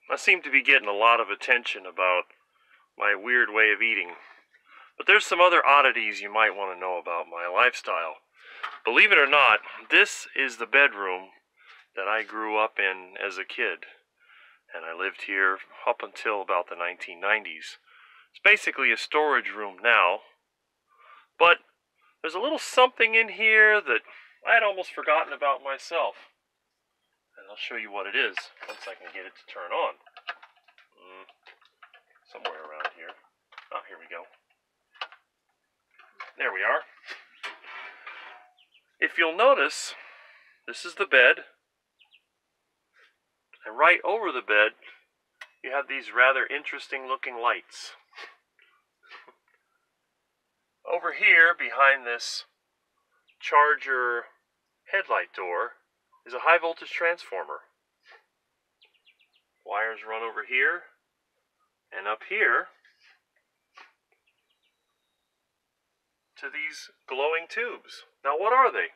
I seem to be getting a lot of attention about my weird way of eating. But there's some other oddities you might want to know about my lifestyle. Believe it or not, this is the bedroom that I grew up in as a kid. And I lived here up until about the 1990s. It's basically a storage room now. But there's a little something in here that I had almost forgotten about myself. And I'll show you what it is once I can get it to turn on. Somewhere around here. Oh, here we go. There we are. If you'll notice, this is the bed. And right over the bed, you have these rather interesting looking lights. Over here, behind this charger headlight door, is a high voltage transformer. Wires run over here, and up here, to these glowing tubes. Now what are they?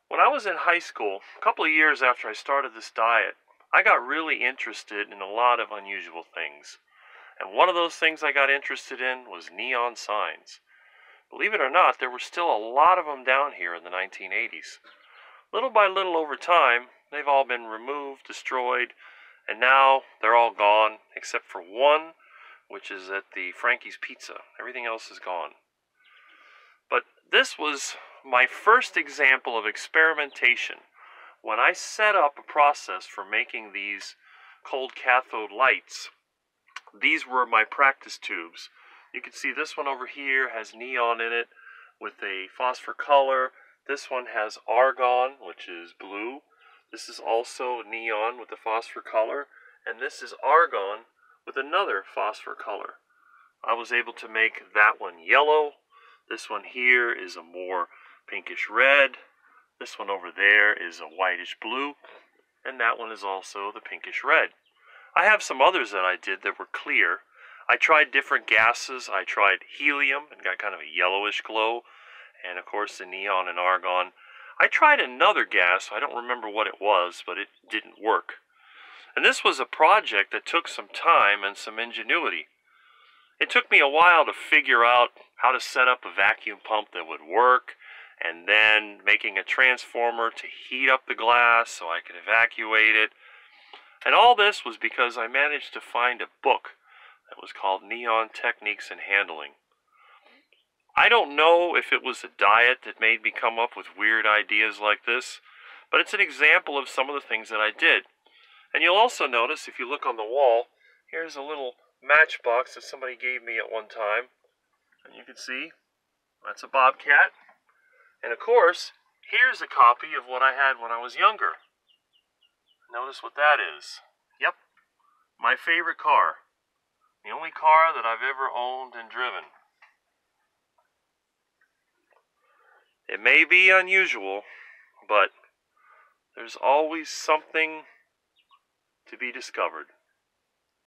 When I was in high school, a couple of years after I started this diet, I got really interested in a lot of unusual things. And one of those things I got interested in was neon signs. Believe it or not, there were still a lot of them down here in the 1980s. Little by little over time, they've all been removed, destroyed, and now they're all gone, except for one, which is at the Frankie's Pizza. Everything else is gone. But this was my first example of experimentation when I set up a process for making these cold cathode lights. These were my practice tubes. You can see this one over here has neon in it with a phosphor color. This one has argon, which is blue. This is also neon with a phosphor color. And this is argon with another phosphor color. I was able to make that one yellow. This one here is a more pinkish red. This one over there is a whitish blue. And that one is also the pinkish red. I have some others that I did that were clear. I tried different gases. I tried helium and got kind of a yellowish glow. And of course the neon and argon. I tried another gas. I don't remember what it was, but it didn't work. And this was a project that took some time and some ingenuity. It took me a while to figure out how to set up a vacuum pump that would work, and then making a transformer to heat up the glass so I could evacuate it. And all this was because I managed to find a book that was called Neon Techniques and Handling. I don't know if it was a diet that made me come up with weird ideas like this, but it's an example of some of the things that I did. And you'll also notice, if you look on the wall, here's a little matchbox that somebody gave me at one time. And you can see, that's a Bobcat. And of course, here's a copy of what I had when I was younger. Notice what that is. Yep, my favorite car. The only car that I've ever owned and driven. It may be unusual, but there's always something to be discovered.